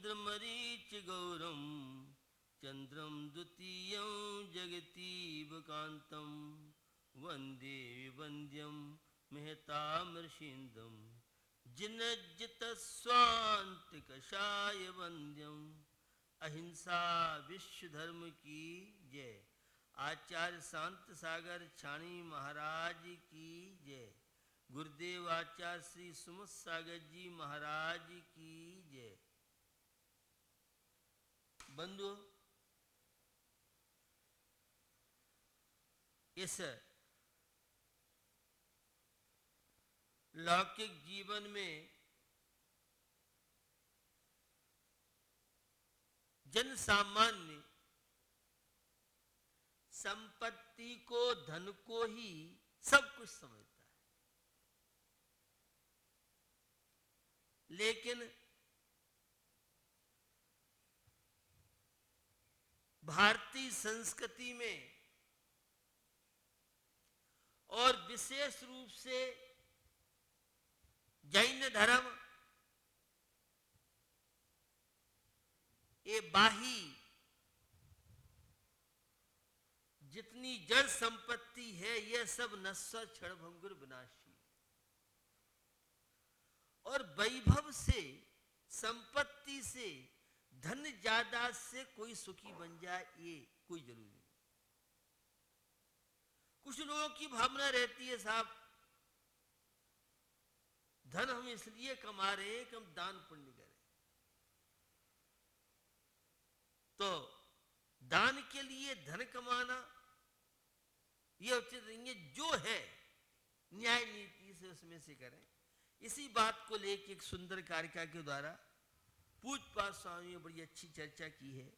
चंद्रमरीच गौरम चंद्रम द्वितीयं जगतीवकांतम वंदे वंद्यम मेहतामृषिंदम जिनज्जित स्वांत कषाय वंद्यम। अहिंसा विश्व धर्म की जय। आचार्य शांत सागर छाणी महाराज की जय। गुरुदेव आचार्य श्री सुमत सागर जी महाराज की जय। बंधु, इस लौकिक जीवन में जन सामान्य संपत्ति को, धन को ही सब कुछ समझता है, लेकिन भारतीय संस्कृति में और विशेष रूप से जैन धर्म ये बाही जितनी जड़ संपत्ति है यह सब नश्वर क्षणभंगुर विनाशी है। और वैभव से, संपत्ति से, धन जायदाद से कोई सुखी बन जाए ये कोई जरूरी नहीं। कुछ लोगों की भावना रहती है साहब धन हम इसलिए कमा रहे हैं कि हम दान पुण्य करें, तो दान के लिए धन कमाना यह उचित नहीं है। जो है न्याय नीति से उसमें से करें। इसी बात को लेकर एक सुंदर कारिका के द्वारा पूज्यपाद स्वामी ने बड़ी अच्छी चर्चा की है।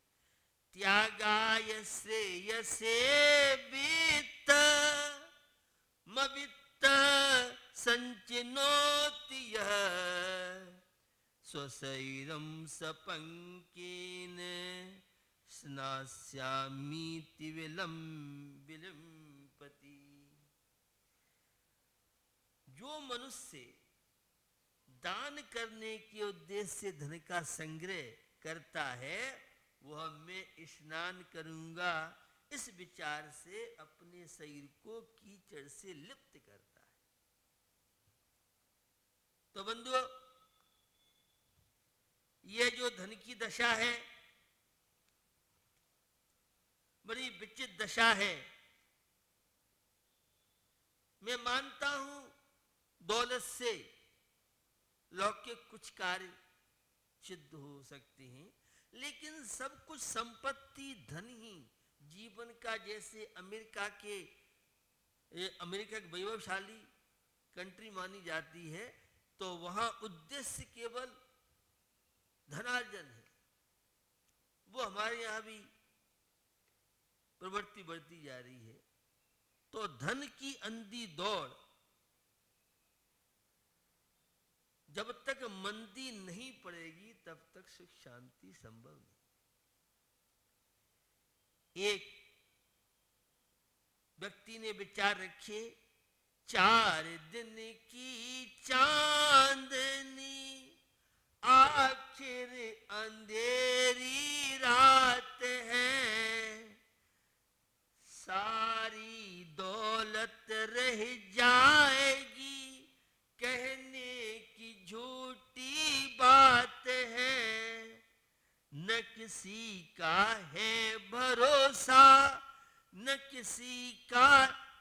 त्यागाय श्रेयसे वित्त मवित्त संचिनोति यः स्वशरीरं सपंकेन स्नास्यामीति विलंपति। जो मनुष्य दान करने के उद्देश्य से धन का संग्रह करता है वह मैं स्नान करूंगा इस विचार से अपने शरीर को कीचड़ से लिप्त करता है। तो बंधुओं, यह जो धन की दशा है बड़ी विचित्र दशा है। मैं मानता हूं दौलत से लौकिक कुछ कार्य सिद्ध हो सकते हैं, लेकिन सब कुछ संपत्ति धन ही जीवन का, जैसे अमेरिका की वैभवशाली कंट्री मानी जाती है, तो वहां उद्देश्य केवल धनार्जन है। वो हमारे यहां भी प्रवृत्ति बढ़ती जा रही है। तो धन की अंधी दौड़ जब तक मंदी नहीं पड़ेगी तब तक सुख शांति संभव नहीं। एक व्यक्ति ने विचार रखे, 4 दिन की चांदनी आखिर अंधेरी रात है, सारी दौलत रह जाएगी कहने की झूठी बात है, न किसी का है भरोसा न किसी का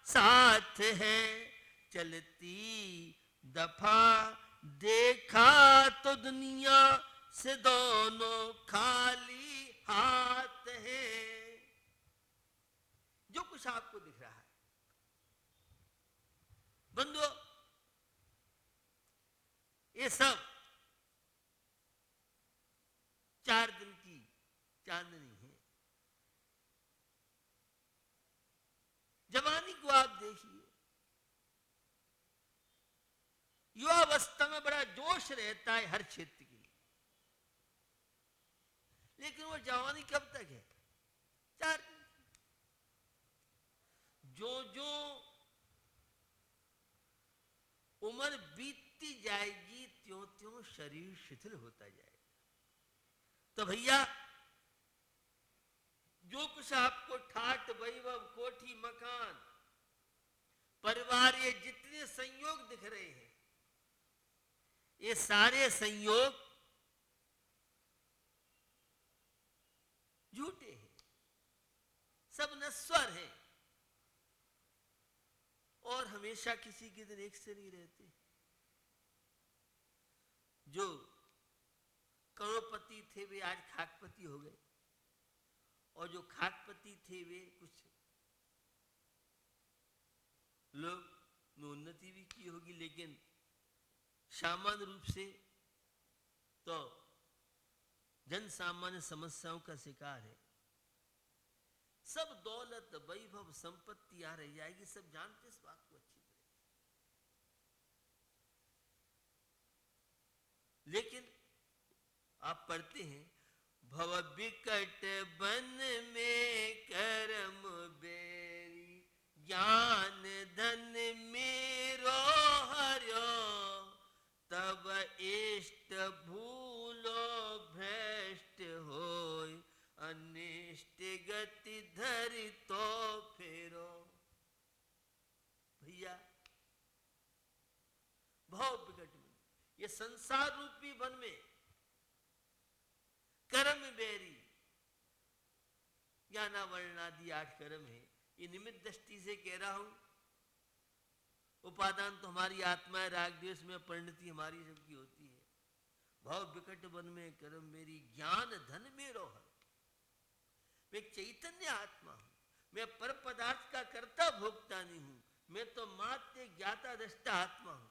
साथ है, चलती दफा देखा तो दुनिया से दोनों खाली हाथ है। जो कुछ आपको दिख रहा है बंधुओं, ये सब 4 दिन की चांदनी है। जवानी को आप देखिए, युवावस्था में बड़ा जोश रहता है हर क्षेत्र के लिए, लेकिन वो जवानी कब तक है? 4 दिन। जो जो उम्र बीतती जाएगी त्यों त्यों शरीर शिथिल होता जाएगा। तो भैया जो कुछ आपको ठाट वैभव कोठी मकान परिवार ये जितने संयोग दिख रहे हैं, ये सारे संयोग झूठे हैं, सब नश्वर हैं और हमेशा किसी के दिन एक से नहीं रहते। जो करोड़पति थे वे आज खाकपति हो गए और जो खाकपति थे वे कुछ लोग ने उन्नति भी की होगी, लेकिन सामान्य रूप से तो जन सामान्य समस्याओं का शिकार है। सब दौलत वैभव संपत्ति आ रह जाएगी, सब जानते इस बात को अच्छी तरह। लेकिन आप पढ़ते हैं, भव विकट बन में कर्म बेरी, ज्ञान धन मेरो हर्यो, तब इष्ट भूलो भ्रष्ट होय, अनिष्ट गति धरि तो फेरो। भैया भाव विकट में, ये संसार रूपी वन में कर्म बेरी, ज्ञाना वर्णादि 8 कर्म है। ये निमित्त दृष्टि से कह रहा हूं। उपादान तो हमारी आत्मा है, राग द्वेष में परिणति हमारी सबकी होती है। भाव विकट वन में कर्म मेरी, ज्ञान धन मेरो हर। मैं चैतन्य आत्मा हूं, मैं पर पदार्थ का कर्ता भोक्ता नहीं हूं, मैं तो मात्र ज्ञाता दृष्टा आत्मा हूं।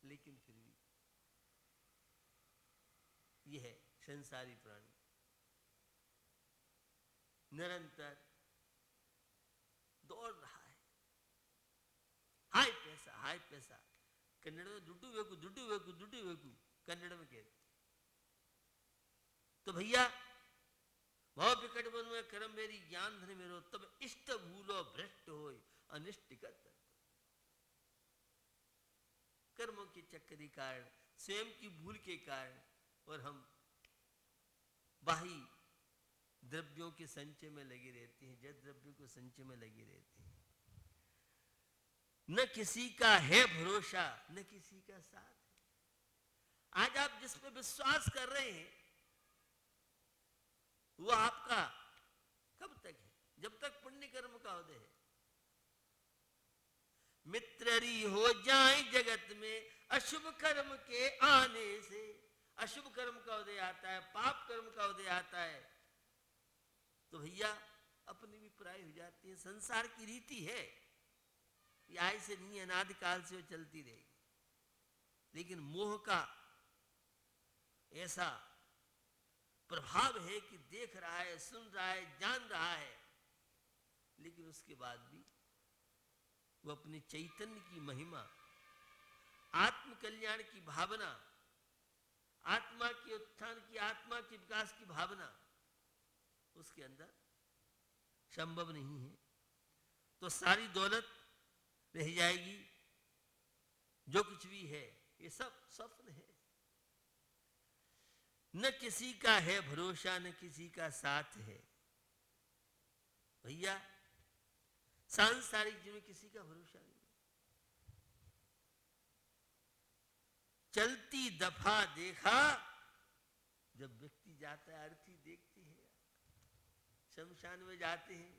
लेकिन फिर भी यह है संसारी प्राणी निरंतर दौड़ रहा है। हाय पैसा कन्नड़ में दुड्डू वेकू कन्नड़ में कहते। तो भैया भाव विकट वन में कर्म मेरी, ज्ञान धन मेरो, तब इष्ट भूलो भ्रष्ट होय, अनिष्ट गत। कर्मों के चक्कर के कारण, स्वयं की भूल के कारण, और हम बाही द्रव्यों के संचय में लगे रहते हैं, जड़ द्रव्यों के संचय में लगे रहते हैं। न किसी का है भरोसा, न किसी का साथ है। आज आप जिस पे विश्वास कर रहे हैं वो आपका कब तक है? जब तक पुण्य कर्म का उदय है। मित्ररी हो जाए जगत में अशुभ कर्म के आने से। अशुभ कर्म का उदय आता है, पाप कर्म का उदय आता है, तो भैया अपनी भी पराई हो जाती है। संसार की रीति है, ये आज से नहीं, अनादि काल से वो चलती रहेगी। लेकिन मोह का ऐसा प्रभाव है कि देख रहा है, सुन रहा है, जान रहा है, लेकिन उसके बाद भी वो अपने चैतन्य की महिमा, आत्म कल्याण की भावना, आत्मा के उत्थान की, आत्मा के विकास की भावना उसके अंदर संभव नहीं है। तो सारी दौलत रह जाएगी, जो कुछ भी है ये सब स्वप्न है। न किसी का है भरोसा, न किसी का साथ है। भैया सांसारिक जीवन में किसी का भरोसा नहीं। चलती दफा देखा, जब व्यक्ति जाता है अर्थी देखते हैं, शमशान में जाते हैं,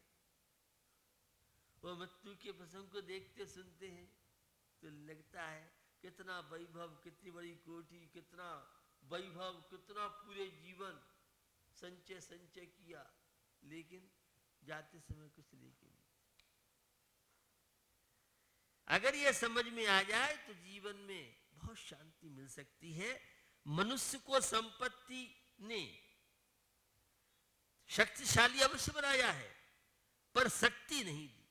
वो मृत्यु के प्रसंग को देखते सुनते हैं, तो लगता है कितना वैभव, कितनी बड़ी कोठी, कितना वैभव, कितना पूरे जीवन संचय किया, लेकिन जाते समय कुछ लेके नहीं। अगर यह समझ में आ जाए तो जीवन में बहुत शांति मिल सकती है। मनुष्य को संपत्ति ने शक्तिशाली अवश्य बनाया है, पर शक्ति नहीं दी।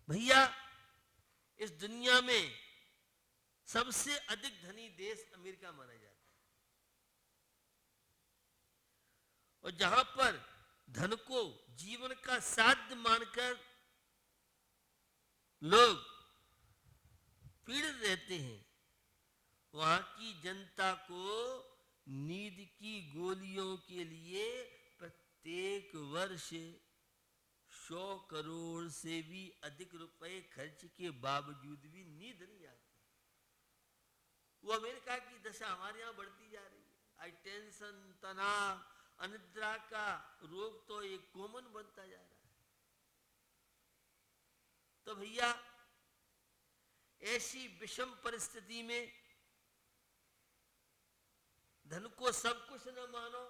भैया इस दुनिया में सबसे अधिक धनी देश अमेरिका माना जाता है, और जहां पर धन को जीवन का साध्य मानकर लोग पीड़ित रहते हैं, वहां की जनता को नींद की गोलियों के लिए प्रत्येक वर्ष 100 करोड़ से भी अधिक रुपए खर्च के बावजूद भी नींद नहीं आती। वो अमेरिका की दशा हमारे यहाँ बढ़ती जा रही है। आई टेंशन, तनाव, अनिद्रा का रोग तो एक कॉमन बनता जा रहा है। तो भैया ऐसी विषम परिस्थिति में धन को सब कुछ न मानो।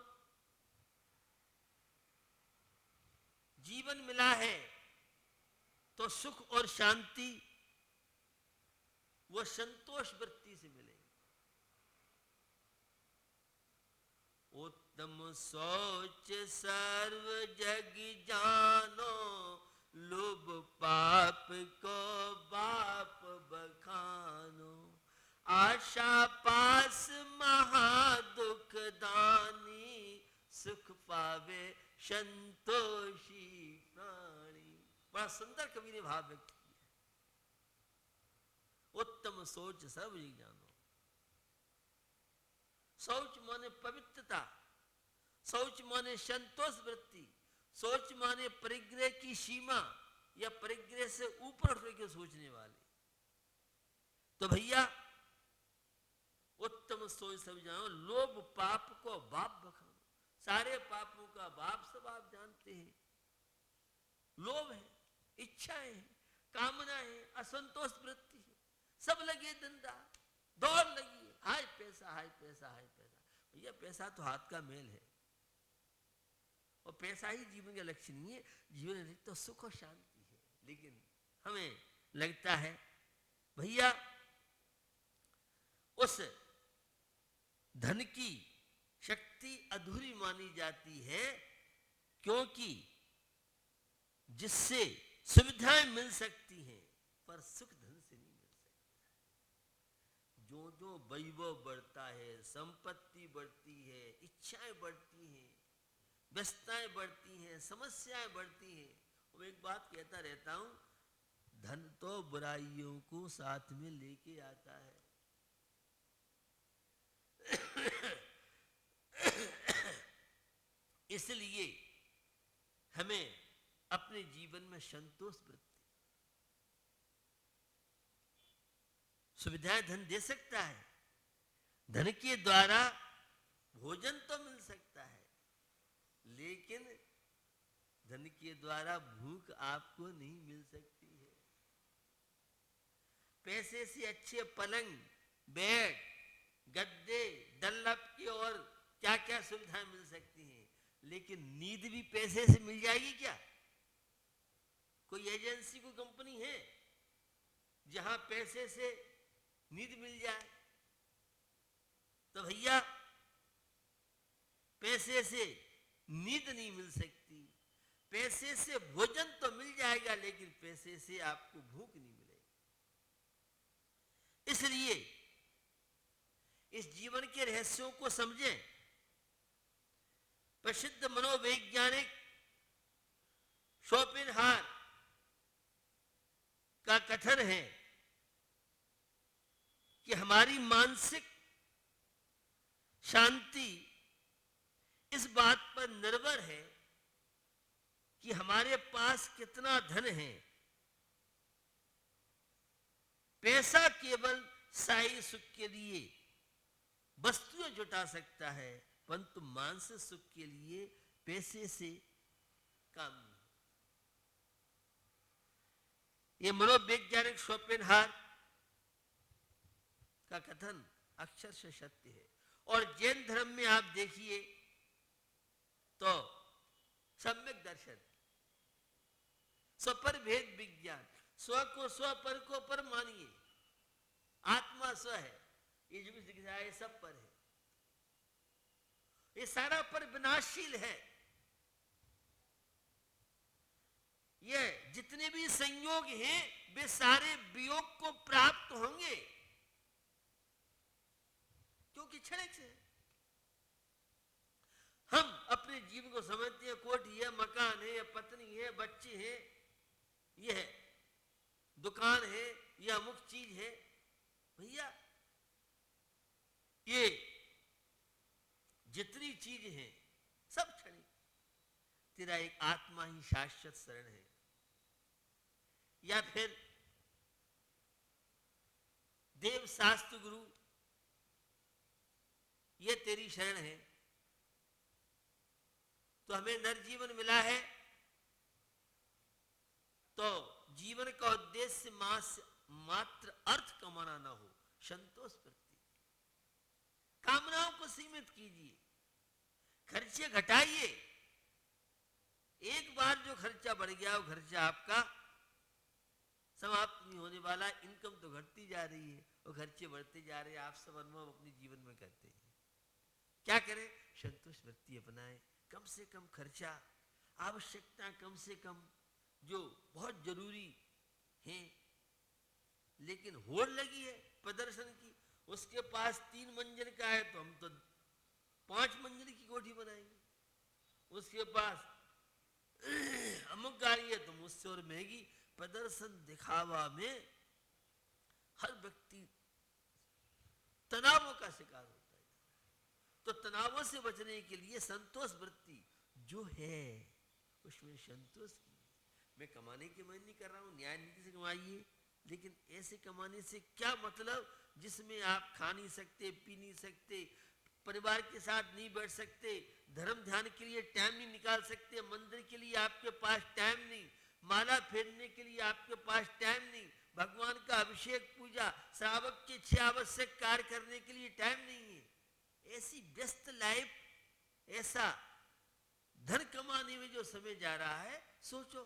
जीवन मिला है तो सुख और शांति वो संतोष वृत्ति से मिले। उत्तम सोच सर्व जग जानो, लोभ पाप को बाप बखानो। आशा पास महादुख दानी, सुख पावे संतोषी प्राणी। बड़ा सुंदर कवि ने भाव व्यक्त किया। उत्तम सोच सर्व जग जानो। शौच माने पवित्रता, शौच माने संतोष वृत्ति, सोच माने परिग्रह की सीमा या परिग्रह से ऊपर उठ के सोचने वाले। तो भैया उत्तम सोच सब जानो, लोभ पाप को बाप बखानो। सारे पापों का बाप सब आप जानते हैं। लोभ है, इच्छाएं हैं, कामनाएं हैं, असंतोष वृत्ति है, सब लगे धंधा, दौड़ लगी है, हाय पैसा हाय पैसा हाय पैसा। भैया पैसा तो हाथ का मेल है और पैसा ही जीवन का लक्ष्य नहीं है। जीवन में तो सुख और शांति है। लेकिन हमें लगता है भैया उस धन की शक्ति अधूरी मानी जाती है, क्योंकि जिससे सुविधाएं मिल सकती हैं पर सुख धन से नहीं मिल सकता। जो जो वैभव बढ़ता है, संपत्ति बढ़ती है, इच्छाएं बढ़ती हैं, व्यस्तताएं बढ़ती हैं, समस्याएं बढ़ती हैं। मैं एक बात कहता रहता हूं, धन तो बुराइयों को साथ में लेके आता है। इसलिए हमें अपने जीवन में संतोष वृत्ति, सुविधाएं धन दे सकता है। धन के द्वारा भोजन तो मिल सकता है, लेकिन धन के द्वारा भूख आपको नहीं मिल सकती है। पैसे से अच्छे पलंग, बेड, गद्दे, डल्लप की और क्या क्या सुविधाएं मिल सकती हैं, लेकिन नींद भी पैसे से मिल जाएगी क्या? कोई एजेंसी, कोई कंपनी है जहां पैसे से नींद मिल जाए? तो भैया पैसे से नींद नहीं मिल सकती। पैसे से भोजन तो मिल जाएगा, लेकिन पैसे से आपको भूख नहीं मिलेगी। इसलिए इस जीवन के रहस्यों को समझें। प्रसिद्ध मनोवैज्ञानिक शोपेनहावर का कथन है कि हमारी मानसिक शांति इस बात पर निर्भर है कि हमारे पास कितना धन है। पैसा केवल शारीरिक सुख के लिए वस्तुएं जुटा सकता है, परंतु मानसिक सुख के लिए पैसे से काम नहीं। ये मनोवैज्ञानिक शोपेनहावर का कथन अक्षर से सत्य है। और जैन धर्म में आप देखिए तो सम्यक दर्शन, स्वपर भेद विज्ञान, स्व को स्व, पर को पर मानिए। आत्मा स्व है, ये जो भी दिख रहा है सब पर है। ये सारा पर विनाशशील है। ये जितने भी संयोग हैं वे सारे वियोग को प्राप्त होंगे, क्योंकि क्षणिक से हम अपने जीवन को समझते हैं। कोठी है, मकान है, पत्नी है, बच्चे हैं, यह है दुकान है, यह अमुक चीज है। भैया ये जितनी चीज है सब क्षणिक, तेरा एक आत्मा ही शाश्वत शरण है। या फिर देव शास्त्र गुरु ये तेरी शरण है, तो हमें नरजीवन मिला है, तो जीवन का उद्देश्य मात्र अर्थ कमाना ना हो, संतोष वृत्ति, कामनाओं को सीमित कीजिए, खर्चे घटाइए। एक बार जो खर्चा बढ़ गया वो खर्चा आपका समाप्त नहीं होने वाला। इनकम तो घटती जा रही है और खर्चे बढ़ते जा रहे हैं। आप सब अनुभव अपने जीवन में करते हैं। क्या करें? संतोष वृत्ति अपनाएं, कम से कम खर्चा, आवश्यकता कम से कम, जो बहुत जरूरी है लेकिन होड़ लगी है प्रदर्शन की, उसके पास 3 मंजिल का है तो हम तो 5 मंजिल की कोठी बनाएंगे। उसके पास अमुक गाड़ी है तो मुझसे और महंगी। प्रदर्शन दिखावा में हर व्यक्ति तनावों का शिकार होता है। तो तनावों से बचने के लिए संतोष वृत्ति जो है उसमें संतोष कीजिए। मैं कमाने की मांग नहीं कर रहा हूं, न्याय नीति से कमाइए, लेकिन ऐसे कमाने से क्या मतलब जिसमें आप खा नहीं सकते, पी नहीं सकते, परिवार के साथ नहीं बैठ सकते, धर्म ध्यान के लिए टाइम नहीं निकाल सकते, मंदिर के लिए आपके पास टाइम नहीं, माला फेरने के लिए आपके पास टाइम नहीं, भगवान का अभिषेक पूजा श्रावक के 6 आवश्यक कार्य करने के लिए टाइम नहीं है। ऐसी व्यस्त लाइफ, ऐसा धन कमाने में जो समय जा रहा है, सोचो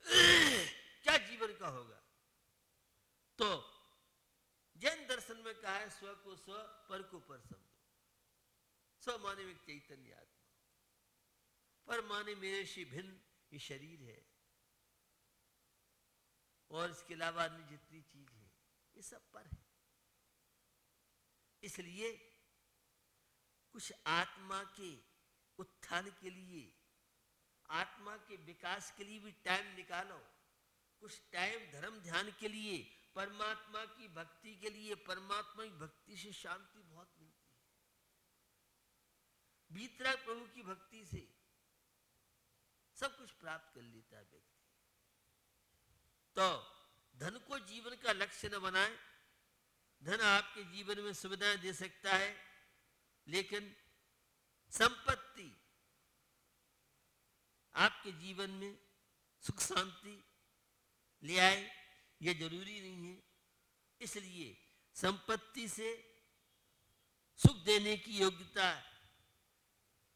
क्या जीवन का होगा। तो जैन दर्शन में कहा है स्व को स्व, पर को पर समझो। स्व माने में चैतन्य आत्मा, पर माने मेरे से भिन्न ये शरीर है और इसके अलावा अन्य जितनी चीज है ये सब पर है। इसलिए कुछ आत्मा के उत्थान के लिए, आत्मा के विकास के लिए भी टाइम निकालो। कुछ टाइम धर्म ध्यान के लिए, परमात्मा की भक्ति के लिए। परमात्मा की भक्ति से शांति बहुत मिलती है। भीतरा प्रभु की भक्ति से सब कुछ प्राप्त कर लेता है व्यक्ति। तो धन को जीवन का लक्ष्य न बनाए। धन आपके जीवन में सुविधाएं दे सकता है, लेकिन संपत्ति आपके जीवन में सुख शांति ले आए यह जरूरी नहीं है। इसलिए संपत्ति से सुख देने की योग्यता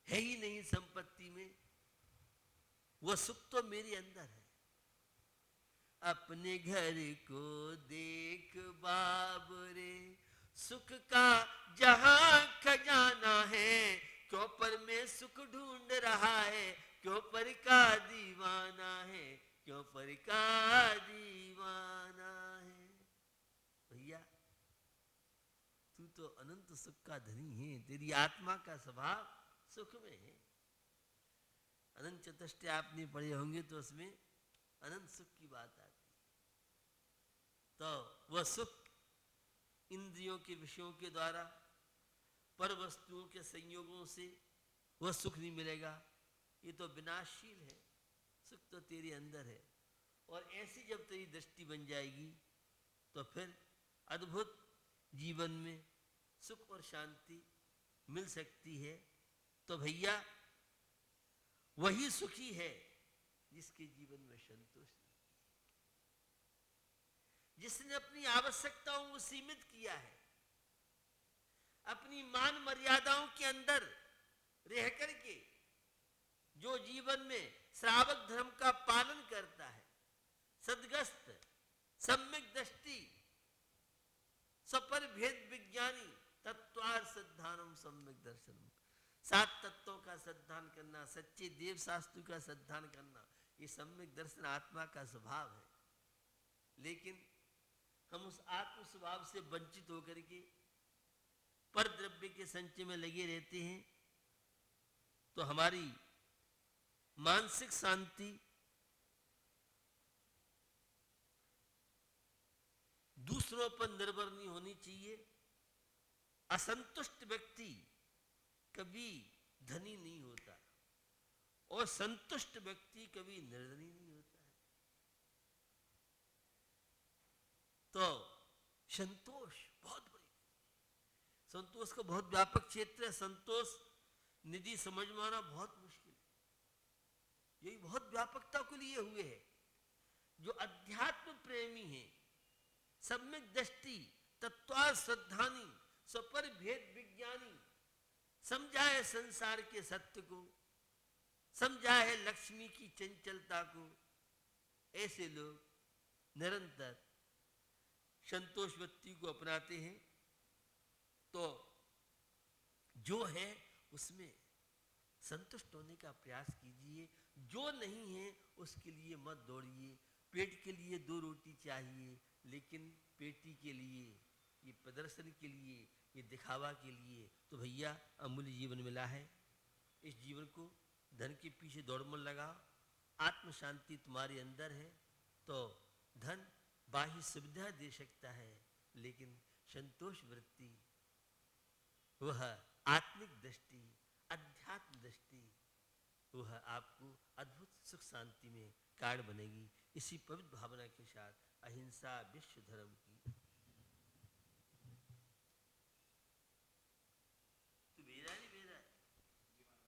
है ही नहीं संपत्ति में। वह सुख तो मेरे अंदर है। अपने घर को देख बाबरे, सुख का जहां खजाना है, क्यों पर में सुख ढूंढ रहा है, क्यों पर का दीवाना है, क्यों पर का दीवाना है। भैया तू तो अनंत सुख का धनी है, तेरी आत्मा का स्वभाव सुख में है। अनंत चतुष्टय आपने पढ़े होंगे तो उसमें अनंत सुख की बात आती है। तो वह सुख इंद्रियों के विषयों के द्वारा, पर वस्तुओं के संयोगों से वह सुख नहीं मिलेगा। ये तो विनाशशील है। सुख तो तेरे अंदर है। और ऐसी जब तेरी दृष्टि बन जाएगी तो फिर अद्भुत जीवन में सुख और शांति मिल सकती है। तो भैया वही सुखी है जिसके जीवन में संतोष नहीं, जिसने अपनी आवश्यकताओं को सीमित किया है, अपनी मान मर्यादाओं के अंदर रह करके जो जीवन में श्रावक धर्म का पालन करता है, सद्गस्त सम्यक दृष्टि सपर भेद विज्ञानी तत्वार सिद्धानम सम्यक दर्शनम, 7 तत्वों का सिद्धांत करना, सच्चे देव शास्त्र का सिद्धांत करना, ये सम्यक दर्शन आत्मा का स्वभाव है। लेकिन हम उस आत्म स्वभाव से वंचित होकर के पर द्रव्य के संचय में लगे रहते हैं, तो हमारी मानसिक शांति दूसरों पर निर्भर नहीं होनी चाहिए, असंतुष्ट व्यक्ति कभी धनी नहीं होता और संतुष्ट व्यक्ति कभी निर्धनी नहीं होता है। तो संतोष बहुत बड़ी, संतोष का बहुत व्यापक क्षेत्र है। संतोष निधि समझ में आना बहुत मुश्किल है। यही बहुत व्यापकता को लिए हुए है। जो अध्यात्म प्रेमी है, सम्यक दृष्टि, तत्व श्रद्धानी, स्वपर भेद विज्ञानी, समझा है संसार के सत्य को, समझा है लक्ष्मी की चंचलता को, ऐसे लोग निरंतर संतोष वृत्ति को अपनाते हैं। तो जो है उसमें संतुष्ट होने का प्रयास कीजिए। जो नहीं है उसके लिए मत दौड़िए। पेट के लिए 2 रोटी चाहिए, लेकिन पेटी के लिए, ये प्रदर्शन के लिए, ये दिखावा के लिए तो भैया अमूल्य जीवन मिला है। इस जीवन को धन के पीछे दौड़ मत लगाओ। आत्म शांति तुम्हारे अंदर है। तो धन बाह्य सुविधा दे सकता है, लेकिन संतोष वृत्ति, वह आत्मिक दृष्टि, अध्यात्म दृष्टि, वह आपको अद्भुत सुख शांति में कारण बनेगी। इसी पवित्र भावना के साथ अहिंसा विश्व धर्म की